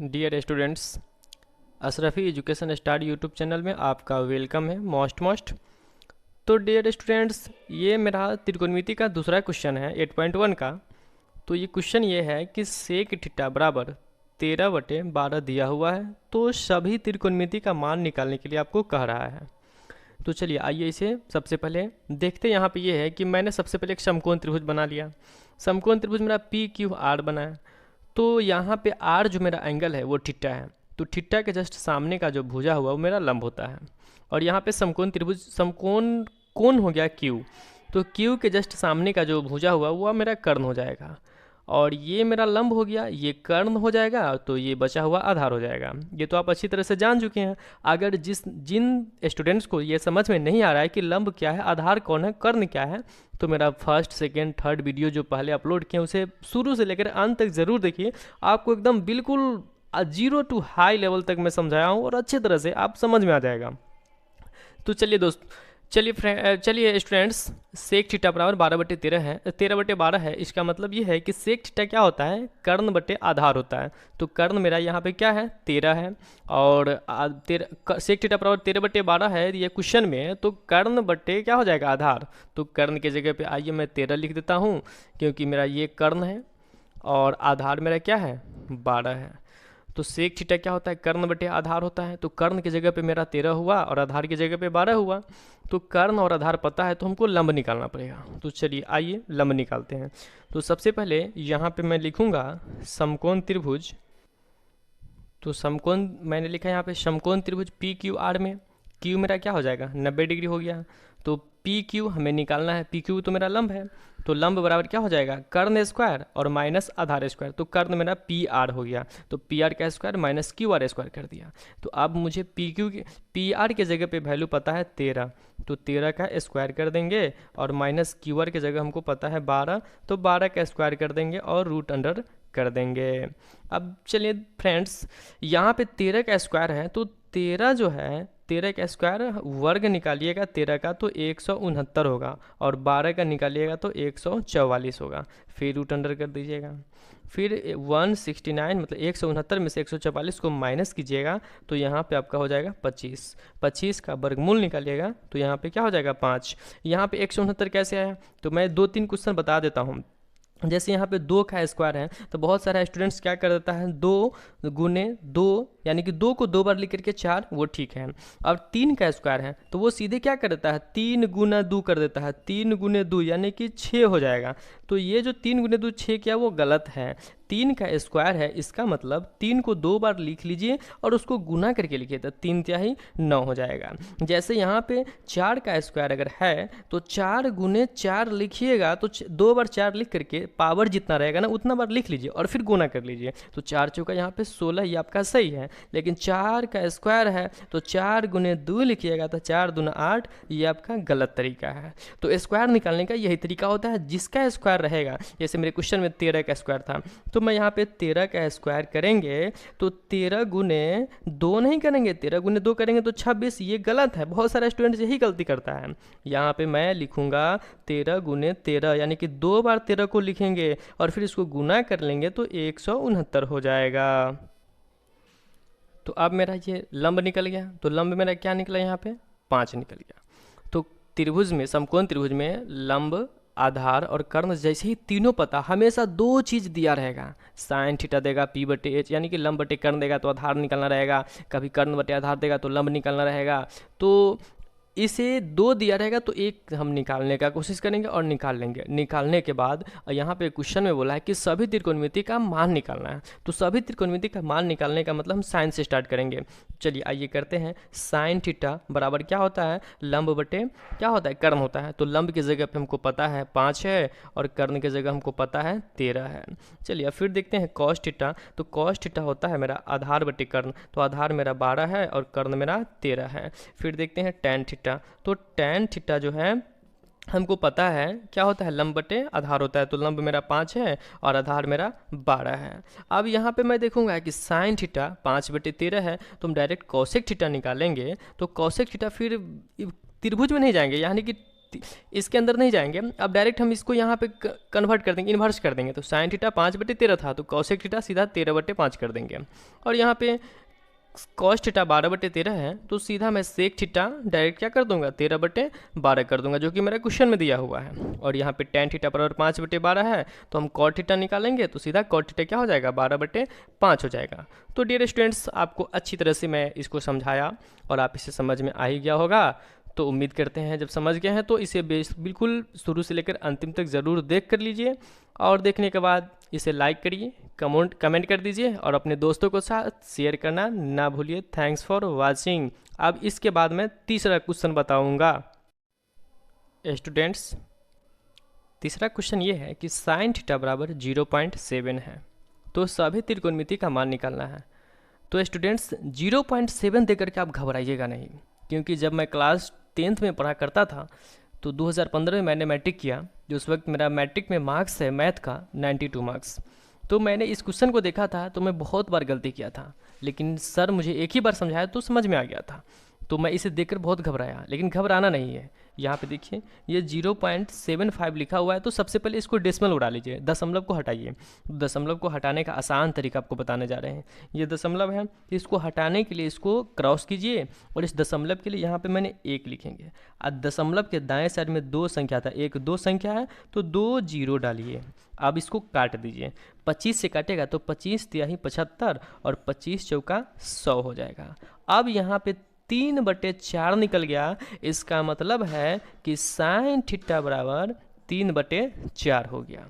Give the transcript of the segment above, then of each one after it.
Dear students, Ashrafi education star YouTube channel में आपका welcome है मोस्ट। तो डियर स्टूडेंट्स, ये मेरा त्रिकोणमिति का दूसरा क्वेश्चन है 8.1 का। तो ये क्वेश्चन ये है कि सेक थीटा बराबर 13/12 दिया हुआ है, तो सभी त्रिकोणमिति का मान निकालने के लिए आपको कह रहा है। तो चलिए आइए इसे सबसे पहले देखते हैं। यहाँ पे ये है कि मैंने सबसे पहले एक समकोण त्रिभुज बना लिया। समकोण त्रिभुज मेरा PQR बना है। तो यहाँ पे R जो मेरा एंगल है वो थीटा है, तो थीटा के जस्ट सामने का जो भुजा हुआ वो मेरा लंब होता है। और यहाँ पे समकोण त्रिभुज समकोण कोण हो गया Q, तो Q के जस्ट सामने का जो भुजा हुआ वो मेरा कर्ण हो जाएगा। और ये मेरा लंब हो गया, ये कर्ण हो जाएगा, तो ये बचा हुआ आधार हो जाएगा। ये तो आप अच्छी तरह से जान चुके हैं। अगर जिन स्टूडेंट्स को ये समझ में नहीं आ रहा है कि लंब क्या है, आधार कौन है, कर्ण क्या है, तो मेरा फर्स्ट सेकेंड थर्ड वीडियो जो पहले अपलोड किए उसे शुरू से लेकर अंत तक ज़रूर देखिए। आपको एकदम बिल्कुल 0 टू हाई लेवल तक मैं समझाया हूँ और अच्छी तरह से आप समझ में आ जाएगा। तो चलिए स्टूडेंट्स, सेक थीटा बराबर 12/13 है, 13/12 है। इसका मतलब ये है कि सेक थीटा क्या होता है, कर्ण बटे आधार होता है। तो कर्ण मेरा यहाँ पे क्या है, 13 है। और सेक थीटा बराबर 13/12 है ये क्वेश्चन में, तो कर्ण बटे क्या हो जाएगा, आधार। तो कर्ण की जगह पे आइए मैं 13 लिख देता हूँ, क्योंकि मेरा ये कर्ण है और आधार मेरा क्या है, 12 है। तो सेक थीटा क्या होता है, कर्ण बटे आधार होता है। तो कर्ण की जगह पे मेरा 13 हुआ और आधार की जगह पे 12 हुआ। तो कर्ण और आधार पता है, तो हमको लंब निकालना पड़ेगा। तो चलिए आइए लंब निकालते हैं। तो सबसे पहले यहाँ पे मैं लिखूँगा समकोण त्रिभुज। तो समकोण मैंने लिखा है यहाँ पे समकोण त्रिभुज PQR में Q मेरा क्या हो जाएगा, 90 डिग्री हो गया। तो PQ हमें निकालना है, PQ तो मेरा लंब है। तो लंब बराबर क्या हो जाएगा, कर्ण स्क्वायर और माइनस आधार स्क्वायर। तो कर्ण मेरा PR हो गया, तो PR का स्क्वायर माइनस QR स्क्वायर कर दिया। तो अब मुझे PR के जगह पे वैल्यू पता है 13, तो 13 का स्क्वायर कर देंगे और माइनस QR की जगह हमको पता है 12, तो 12 का स्क्वायर कर देंगे और रूट अंडर कर देंगे। अब चलिए फ्रेंड्स, यहाँ पे 13 का स्क्वायर है, तो 13 जो है, 13 का स्क्वायर वर्ग निकालिएगा 13 का तो 169 होगा, और 12 का निकालिएगा तो 144 होगा। फिर रूट अंडर कर दीजिएगा। फिर 169 मतलब 169 में से 144 को माइनस कीजिएगा, तो यहाँ पे आपका हो जाएगा 25। 25 का वर्गमूल निकालिएगा तो यहाँ पे क्या हो जाएगा, 5। यहाँ पे 169 कैसे आया, तो मैं 2-3 क्वेश्चन बता देता हूँ। जैसे यहाँ पे 2 का स्क्वायर है, तो बहुत सारा स्टूडेंट्स क्या कर देता है, 2 गुने 2 यानी कि 2 को 2 बार लिख करके 4, वो ठीक है। अब 3 का स्क्वायर है, तो वो सीधे क्या कर देता है, 3 गुना 2 कर देता है, 3 गुने 2 यानी कि 6 हो जाएगा। तो ये जो 3 गुने 2 6 क्या, वो गलत है। 3 का स्क्वायर है, इसका मतलब 3 को 2 बार लिख लीजिए और उसको गुना करके लिखिए, तो 3 तिहाई 9 हो जाएगा। जैसे यहाँ पे 4 का स्क्वायर अगर है, तो 4 गुने 4 लिखिएगा, तो 2 बार 4 लिख करके पावर जितना रहेगा ना उतना बार लिख लीजिए और फिर गुना कर लीजिए। तो 4 चौका यहाँ पे 16, ये आपका सही है। लेकिन 4 का स्क्वायर है, तो 4 गुने 2 लिखिएगा, तो 4 दूना 8, ये आपका गलत तरीका है। तो स्क्वायर निकालने का यही तरीका होता है, जिसका स्क्वायर रहेगा। जैसे मेरे क्वेश्चन में 13 का स्क्वायर था, तो मैं यहाँ पे 13 का स्क्वायर करेंगे तो 13 गुने 2 नहीं करेंगे, 13 गुने 2 करेंगे तो 26। ये गलत है, बहुत सारा स्टूडेंट यही गलती करता है। यहाँ पे मैं लिखूंगा 13 गुने 13 यानी कि 2 बार 13 को लिखेंगे और फिर इसको गुना कर लेंगे तो 169 हो जाएगा। तो अब मेरा ये लंब निकल गया, तो लंब मेरा क्या निकला, यहाँ पे 5 निकल गया। तो त्रिभुज में, समकोण त्रिभुज में लंब, आधार और कर्ण जैसे ही तीनों पता, हमेशा 2 चीज़ दिया रहेगा। साइन थीटा देगा P/H यानी कि लंब बटे कर्ण देगा तो आधार निकालना रहेगा, कभी कर्ण बटे आधार देगा तो लंब निकालना रहेगा। तो इसे 2 दिया रहेगा तो एक हम निकालने का कोशिश करेंगे और निकाल लेंगे। निकालने के बाद यहाँ पे क्वेश्चन में बोला है कि सभी त्रिकोणमिति का मान निकालना है। तो सभी त्रिकोणमिति का मान निकालने का मतलब हम साइन से स्टार्ट करेंगे। चलिए आइए करते हैं। साइन थीटा बराबर क्या होता है, लंब बटे क्या होता है, कर्ण होता है। तो लंब की जगह पे हमको पता है 5 है और कर्ण की जगह हमको पता है 13 है। चलिए अब फिर देखते हैं कॉस थीटा। तो कॉस थीटा होता है मेरा आधार बटे कर्ण, तो आधार मेरा 12 है और कर्ण मेरा 13 है। फिर देखते हैं टैन थीटा। तो टैन थीटा जो है हमको पता है क्या होता है, लंब बटे आधार होता है। तो लंब मेरा 5 है और आधार मेरा 12 है। अब यहाँ पे मैं देखूंगा कि साइन थीटा 5/13 है, तो हम डायरेक्ट कॉसेक थीटा निकालेंगे। तो कॉसेक थीटा फिर त्रिभुज में नहीं जाएंगे, यानी कि इसके अंदर नहीं जाएंगे, अब डायरेक्ट हम इसको यहाँ पे कन्वर्ट कर देंगे, इन्वर्स कर देंगे। तो साइन थीटा 5/13 था, तो कॉसेक थीटा सीधा 13/5 कर देंगे। और यहाँ पे कॉस थीटा 12/13 है, तो सीधा मैं सेक थीटा डायरेक्ट क्या कर दूंगा, 13/12 कर दूंगा, जो कि मेरा क्वेश्चन में दिया हुआ है। और यहाँ पे टेन थीटा बराबर 5/12 है, तो हम कॉट थीटा निकालेंगे, तो सीधा कॉट थीटा क्या हो जाएगा, 12/5 हो जाएगा। तो डियर स्टूडेंट्स, आपको अच्छी तरह से मैं इसको समझाया और आप इसे समझ में आ ही गया होगा। तो उम्मीद करते हैं जब समझ गए हैं तो इसे बिल्कुल शुरू से लेकर अंतिम तक ज़रूर देख कर लीजिए, और देखने के बाद इसे लाइक करिए, कमेंट कर दीजिए और अपने दोस्तों के साथ शेयर करना ना भूलिए। Thanks for watching. अब इसके बाद मैं तीसरा क्वेश्चन बताऊंगा। स्टूडेंट्स, तीसरा क्वेश्चन ये है कि साइन थीटा बराबर 0.7 है, तो सभी त्रिकोणमिति का मान निकालना है। तो स्टूडेंट्स 0.7 देकर के आप घबराइएगा नहीं, क्योंकि जब मैं क्लास 10th में पढ़ा करता था तो 2015 में मैंने मैट्रिक किया, जो उस वक्त मेरा मैट्रिक में मार्क्स है मैथ का 92 मार्क्स। तो मैंने इस क्वेश्चन को देखा था तो मैं बहुत बार गलती किया था, लेकिन सर मुझे एक ही बार समझाया तो समझ में आ गया था। तो मैं इसे देखकर बहुत घबराया, लेकिन घबराना नहीं है। यहाँ पे देखिए ये 0.75 लिखा हुआ है, तो सबसे पहले इसको डेसिमल उड़ा लीजिए, दशमलव को हटाइए। दशमलव को हटाने का आसान तरीका आपको बताने जा रहे हैं। ये दशमलव है, इसको हटाने के लिए इसको क्रॉस कीजिए, और इस दशमलव के लिए यहाँ पे मैंने 1 लिखेंगे। और दशमलव के दाएं साइड में 2 संख्या था, एक 2 संख्या है, तो 2 0 डालिए। अब इसको काट दीजिए, 25 से काटेगा तो 25 तिहाई 75 और 25 चौका 100 हो जाएगा। अब यहाँ पे 3/4 निकल गया, इसका मतलब है कि साइन थीटा बराबर 3/4 हो गया।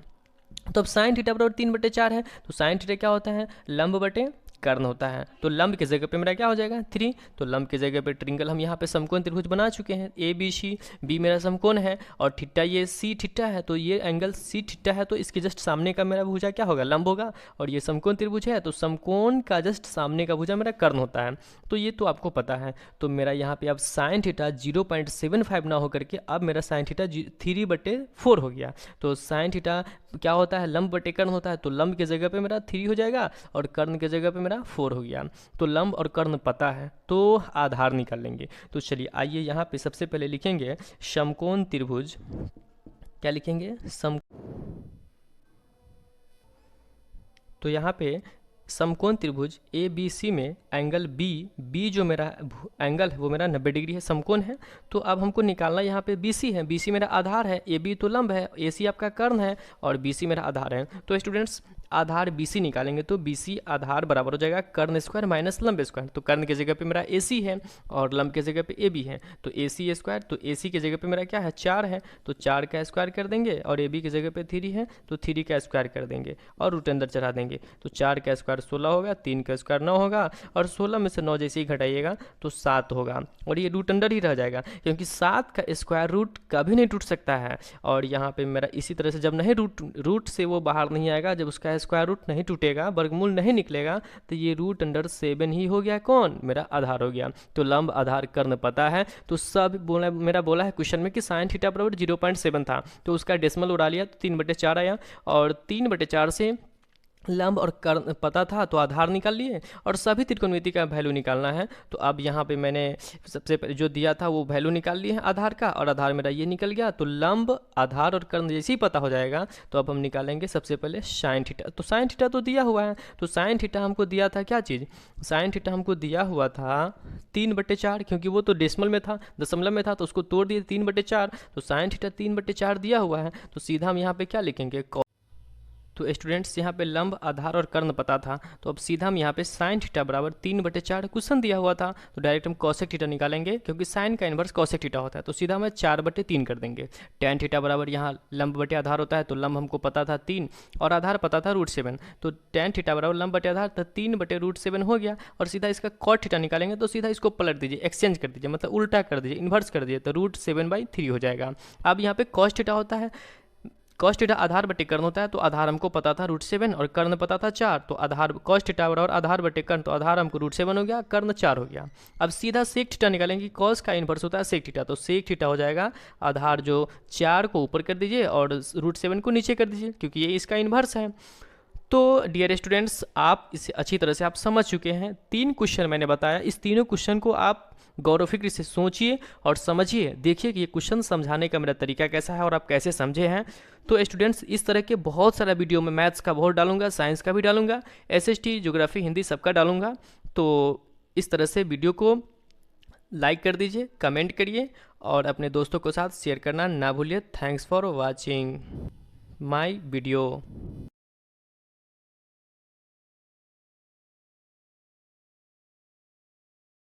तो अब साइन थीटा बराबर 3/4 है, तो साइन थीटा क्या होता है, लंब बटे कर्ण होता है। तो लंब की जगह पे मेरा क्या हो जाएगा, 3। तो लंब की जगह पे ट्रिंगल हम यहाँ पे समकोण त्रिभुज बना चुके हैं, ए बी सी। बी मेरा समकोण है और थीटा ये सी थीटा है, तो ये एंगल सी थीटा है, तो इसके जस्ट सामने का मेरा भुजा क्या होगा, लंब होगा। और ये समकोण त्रिभुज है, तो समकोण का जस्ट सामने का भुजा मेरा कर्ण होता है। तो ये तो आपको पता है। तो मेरा यहाँ पे अब साइन थीटा 0.75 ना होकर के अब मेरा साइन थीटा 3/4 हो गया। तो साइन थीटा क्या होता है, लंब बटे कर्ण होता है, तो लंब की जगह पे मेरा 3 हो जाएगा और कर्ण की जगह पे मेरा 4 हो गया। तो लंब और कर्ण पता है, तो आधार निकाल लेंगे। तो चलिए आइए यहाँ पे सबसे पहले लिखेंगे समकोण त्रिभुज। क्या लिखेंगे, तो यहाँ पे समकोण त्रिभुज ए बी सी में एंगल बी जो मेरा एंगल है वो मेरा 90 डिग्री है, समकोण है। तो अब हमको निकालना यहाँ पे बी सी है, बी सी मेरा आधार है, ए बी तो लंब है, ए सी आपका कर्ण है और बी सी मेरा आधार है। तो स्टूडेंट्स आधार बी सी निकालेंगे, तो बी सी आधार बराबर हो जाएगा कर्ण स्क्वायर माइनस लंब स्क्वायर। तो कर्ण की जगह पे मेरा ए सी है और लंब की जगह पे ए बी है, तो ए सी स्क्वायर। तो ए सी की जगह पे मेरा क्या है, 4 है, तो 4 का स्क्वायर कर देंगे, और ए बी की जगह पे 3 है, तो 3 का स्क्वायर कर देंगे और रूट अंदर चढ़ा देंगे। तो 4 का स्क्वायर 16 होगा, 3 का स्क्वायर 9 होगा, और 16 में से 9 जैसे ही घटाइएगा तो 7 होगा, और ये रूट अंदर ही रह जाएगा, क्योंकि 7 का स्क्वायर रूट कभी नहीं टूट सकता है। और यहाँ पे मेरा इसी तरह से जब नहीं रूट से वो बाहर नहीं आएगा, जब उसका स्क्वायर रूट नहीं टूटेगा, वर्गमूल नहीं निकलेगा, तो ये रूट अंडर 7 ही हो गया, कौन, मेरा आधार हो गया। तो लंब आधार कर्ण पता है। तो सब मेरा बोला है क्वेश्चन में कि साइन थीटा बराबर 0.7 था, तो उसका डेसिमल उड़ा लिया तो 3/4 आया, और 3/4 से लंब और कर्ण पता था तो आधार निकाल लिए, और सभी त्रिकोणमिति का वैल्यू निकालना है। तो अब यहाँ पे मैंने सबसे पहले जो दिया था वो वैल्यू निकाल लिए हैं आधार का, और आधार मेरा ये निकल गया। तो लंब आधार और कर्ण जैसे ही पता हो जाएगा तो अब हम निकालेंगे सबसे पहले साइन थीटा। तो साइन थीटा तो दिया हुआ है, तो साइन थीटा हमको दिया था क्या चीज़, साइन थीटा हमको दिया हुआ था 3/4, क्योंकि वो तो डेसिमल में था, दशमलव में था, तो उसको तोड़ दिए 3/4। तो साइन थीटा 3/4 दिया हुआ है, तो सीधा हम यहाँ पे क्या लिखेंगे। तो स्टूडेंट्स यहाँ पे लंब आधार और कर्ण पता था, तो अब सीधा हम यहाँ पे साइन थीटा बराबर 3/4 क्वेश्चन दिया हुआ था, तो डायरेक्ट हम कॉसेक थीटा निकालेंगे, क्योंकि साइन का इन्वर्स कॉसेक थीटा होता है। तो सीधा हमें 4/3 कर देंगे। टेन थीटा बराबर यहाँ लंब बटे आधार होता है, तो लंब हमको पता था 3 और आधार पता था √7, तो टेन थीटा बराबर लंब बटे आधार, तो 3/√7 हो गया। और सीधा इसका कॉट थीटा निकालेंगे, तो सीधा इसको पलट दीजिए, एक्सचेंज कर दीजिए, मतलब उल्टा कर दीजिए, इन्वर्स कर दीजिए, तो √7/3 हो जाएगा। अब यहाँ पे कॉस थीटा होता है, कॉस थीटा आधार बटे कर्ण होता है, तो आधार हमको पता था √7 और कर्ण पता था 4, तो आधार कॉस थीटा बराबर आधार बटे कर्ण, तो आधार हमको √7 हो गया, कर्ण 4 हो गया। अब सीधा सेक थीटा निकालेंगे, कॉस का इन्वर्स होता है सेक थीटा, तो सेक थीटा हो जाएगा आधार जो 4 को ऊपर कर दीजिए और √7 को नीचे कर दीजिए, क्योंकि ये इसका इन्वर्स है। तो डियर स्टूडेंट्स, आप इसे अच्छी तरह से आप समझ चुके हैं। 3 क्वेश्चन मैंने बताया, इस तीनों क्वेश्चन को आप गौर व फिक्र से सोचिए और समझिए, देखिए कि ये क्वेश्चन समझाने का मेरा तरीका कैसा है और आप कैसे समझे हैं। तो स्टूडेंट्स, इस तरह के बहुत सारा वीडियो मैं मैथ्स का बहुत डालूंगा, साइंस का भी डालूंगा, एसएसटी, ज्योग्राफी, हिंदी सबका डालूंगा। तो इस तरह से वीडियो को लाइक कर दीजिए, कमेंट करिए और अपने दोस्तों के साथ शेयर करना ना भूलिए। Thanks for watching my video.